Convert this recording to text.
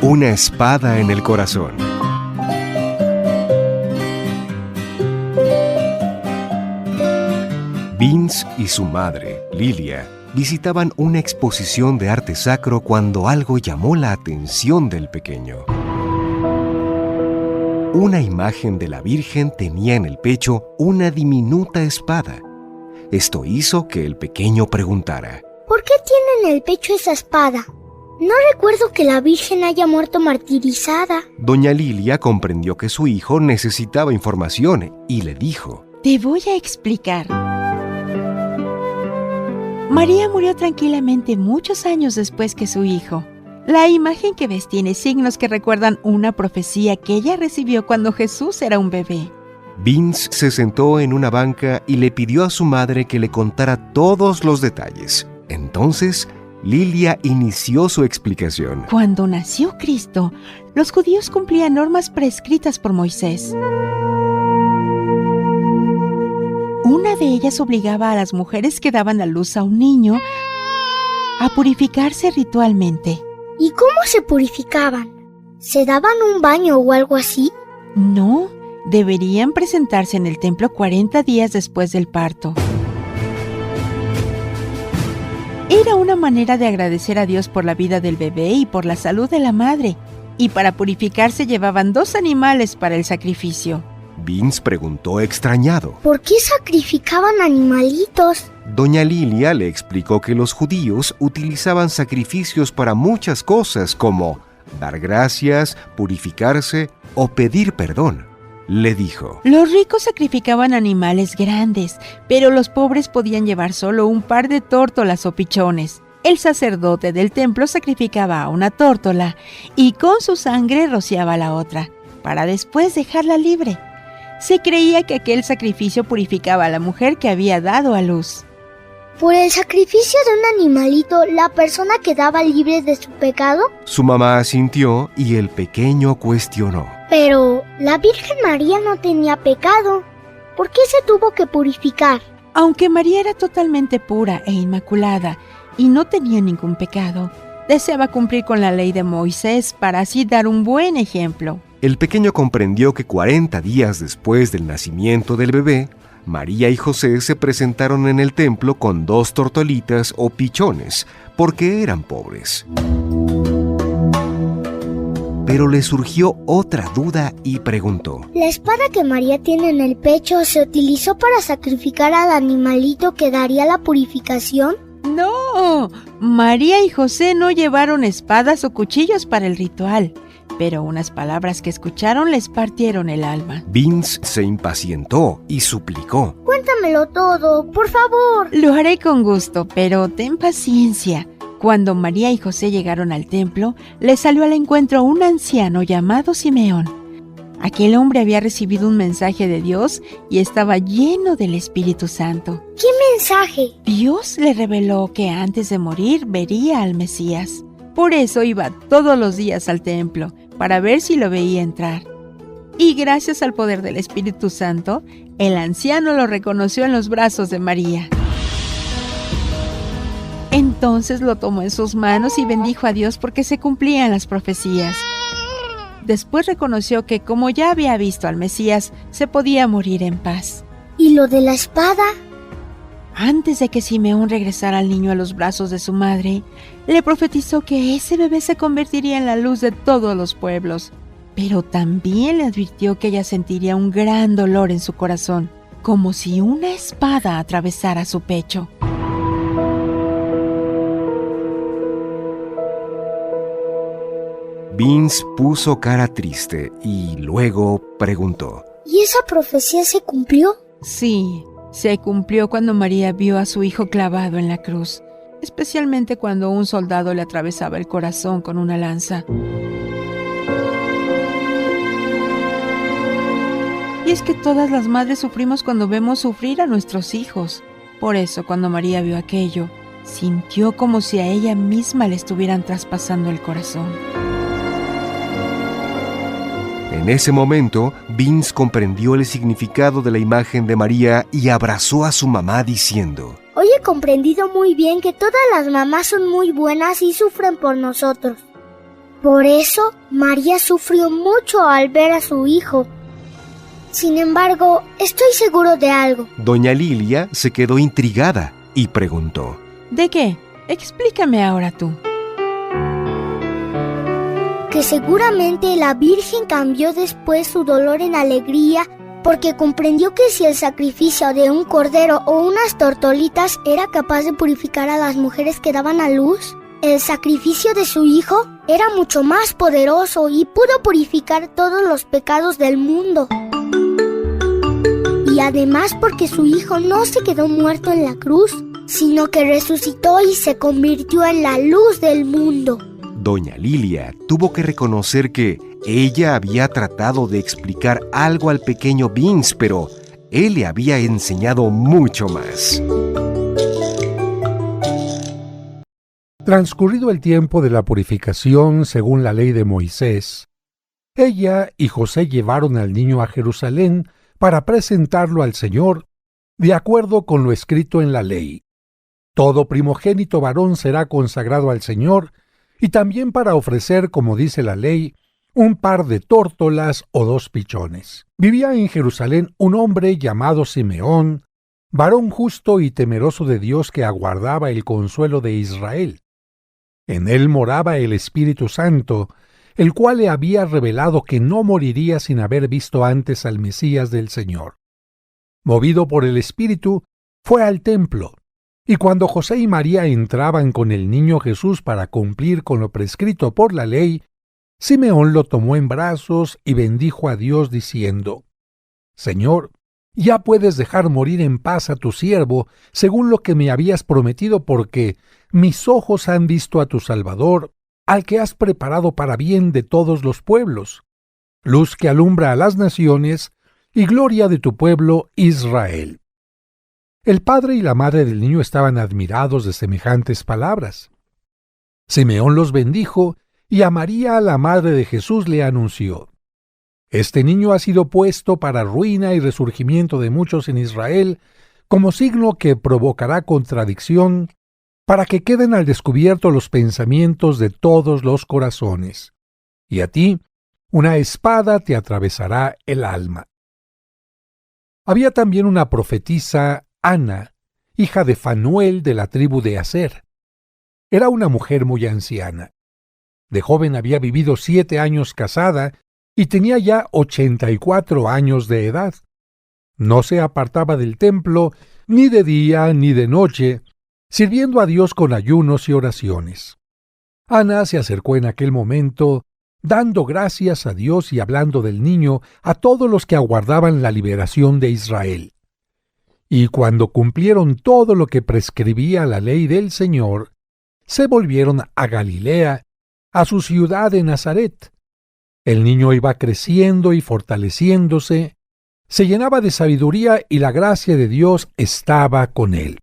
Una espada en el corazón. Vince y su madre, Lilia, visitaban una exposición de arte sacro cuando algo llamó la atención del pequeño. Una imagen de la Virgen tenía en el pecho una diminuta espada. Esto hizo que el pequeño preguntara: ¿por qué tiene en el pecho esa espada? No recuerdo que la Virgen haya muerto martirizada. Doña Lilia comprendió que su hijo necesitaba información y le dijo: te voy a explicar. María murió tranquilamente muchos años después que su hijo. La imagen que ves tiene signos que recuerdan una profecía que ella recibió cuando Jesús era un bebé. Vince se sentó en una banca y le pidió a su madre que le contara todos los detalles. Entonces, Lilia inició su explicación. Cuando nació Cristo, los judíos cumplían normas prescritas por Moisés. Una de ellas obligaba a las mujeres que daban a luz a un niño a purificarse ritualmente. ¿Y cómo se purificaban? ¿Se daban un baño o algo así? No, deberían presentarse en el templo 40 días después del parto. Era una manera de agradecer a Dios por la vida del bebé y por la salud de la madre. Y para purificarse llevaban 2 animales para el sacrificio. Vince preguntó extrañado: ¿por qué sacrificaban animalitos? Doña Lilia le explicó que los judíos utilizaban sacrificios para muchas cosas, como dar gracias, purificarse o pedir perdón. Le dijo: los ricos sacrificaban animales grandes, pero los pobres podían llevar solo un par de tórtolas o pichones. El sacerdote del templo sacrificaba a una tórtola y con su sangre rociaba la otra, para después dejarla libre. Se creía que aquel sacrificio purificaba a la mujer que había dado a luz. ¿Por el sacrificio de un animalito, la persona quedaba libre de su pecado? Su mamá asintió y el pequeño cuestionó: pero la Virgen María no tenía pecado. ¿Por qué se tuvo que purificar? Aunque María era totalmente pura e inmaculada y no tenía ningún pecado, deseaba cumplir con la ley de Moisés para así dar un buen ejemplo. El pequeño comprendió que 40 días después del nacimiento del bebé, María y José se presentaron en el templo con 2 tortolitas o pichones, porque eran pobres. Pero le surgió otra duda y preguntó: ¿la espada que María tiene en el pecho se utilizó para sacrificar al animalito que daría la purificación? No, María y José no llevaron espadas o cuchillos para el ritual, pero unas palabras que escucharon les partieron el alma. Vince se impacientó y suplicó: cuéntamelo todo, por favor. Lo haré con gusto, pero ten paciencia. Cuando María y José llegaron al templo, les salió al encuentro un anciano llamado Simeón. Aquel hombre había recibido un mensaje de Dios y estaba lleno del Espíritu Santo. ¿Qué mensaje? Dios le reveló que antes de morir vería al Mesías. Por eso iba todos los días al templo, para ver si lo veía entrar. Y gracias al poder del Espíritu Santo, el anciano lo reconoció en los brazos de María. Entonces lo tomó en sus manos y bendijo a Dios porque se cumplían las profecías. Después reconoció que como ya había visto al Mesías, se podía morir en paz. ¿Y lo de la espada? Antes de que Simeón regresara al niño a los brazos de su madre, le profetizó que ese bebé se convertiría en la luz de todos los pueblos. Pero también le advirtió que ella sentiría un gran dolor en su corazón, como si una espada atravesara su pecho. Vince puso cara triste y luego preguntó: ¿y esa profecía se cumplió? Sí, se cumplió cuando María vio a su hijo clavado en la cruz, especialmente cuando un soldado le atravesaba el corazón con una lanza. Y es que todas las madres sufrimos cuando vemos sufrir a nuestros hijos. Por eso, cuando María vio aquello, sintió como si a ella misma le estuvieran traspasando el corazón. En ese momento, Vince comprendió el significado de la imagen de María y abrazó a su mamá diciendo: hoy he comprendido muy bien que todas las mamás son muy buenas y sufren por nosotros. Por eso, María sufrió mucho al ver a su hijo. Sin embargo, estoy seguro de algo. Doña Lilia se quedó intrigada y preguntó: ¿De qué? Explícame ahora tú. Que seguramente la Virgen cambió después su dolor en alegría porque comprendió que si el sacrificio de un cordero o unas tortolitas era capaz de purificar a las mujeres que daban a luz, el sacrificio de su hijo era mucho más poderoso y pudo purificar todos los pecados del mundo. Y además porque su hijo no se quedó muerto en la cruz, sino que resucitó y se convirtió en la luz del mundo. Doña Lilia tuvo que reconocer que ella había tratado de explicar algo al pequeño Vince, pero él le había enseñado mucho más. Transcurrido el tiempo de la purificación según la ley de Moisés, ella y José llevaron al niño a Jerusalén para presentarlo al Señor, de acuerdo con lo escrito en la ley. Todo primogénito varón será consagrado al Señor, y también para ofrecer, como dice la ley, un par de tórtolas o 2 pichones. Vivía en Jerusalén un hombre llamado Simeón, varón justo y temeroso de Dios que aguardaba el consuelo de Israel. En él moraba el Espíritu Santo, el cual le había revelado que no moriría sin haber visto antes al Mesías del Señor. Movido por el Espíritu, fue al templo, y cuando José y María entraban con el niño Jesús para cumplir con lo prescrito por la ley, Simeón lo tomó en brazos y bendijo a Dios diciendo: Señor, ya puedes dejar morir en paz a tu siervo, según lo que me habías prometido, porque mis ojos han visto a tu Salvador, al que has preparado para bien de todos los pueblos, luz que alumbra a las naciones y gloria de tu pueblo Israel. El padre y la madre del niño estaban admirados de semejantes palabras. Simeón los bendijo y a María, la madre de Jesús, le anunció: Este niño ha sido puesto para ruina y resurgimiento de muchos en Israel, como signo que provocará contradicción, para que queden al descubierto los pensamientos de todos los corazones. Y a ti, una espada te atravesará el alma. Había también una profetisa, Ana, hija de Fanuel de la tribu de Aser. Era una mujer muy anciana. De joven había vivido 7 años casada y tenía ya 84 años de edad. No se apartaba del templo ni de día ni de noche, sirviendo a Dios con ayunos y oraciones. Ana se acercó en aquel momento, dando gracias a Dios y hablando del niño a todos los que aguardaban la liberación de Israel. Y cuando cumplieron todo lo que prescribía la ley del Señor, se volvieron a Galilea, a su ciudad de Nazaret. El niño iba creciendo y fortaleciéndose, se llenaba de sabiduría y la gracia de Dios estaba con él.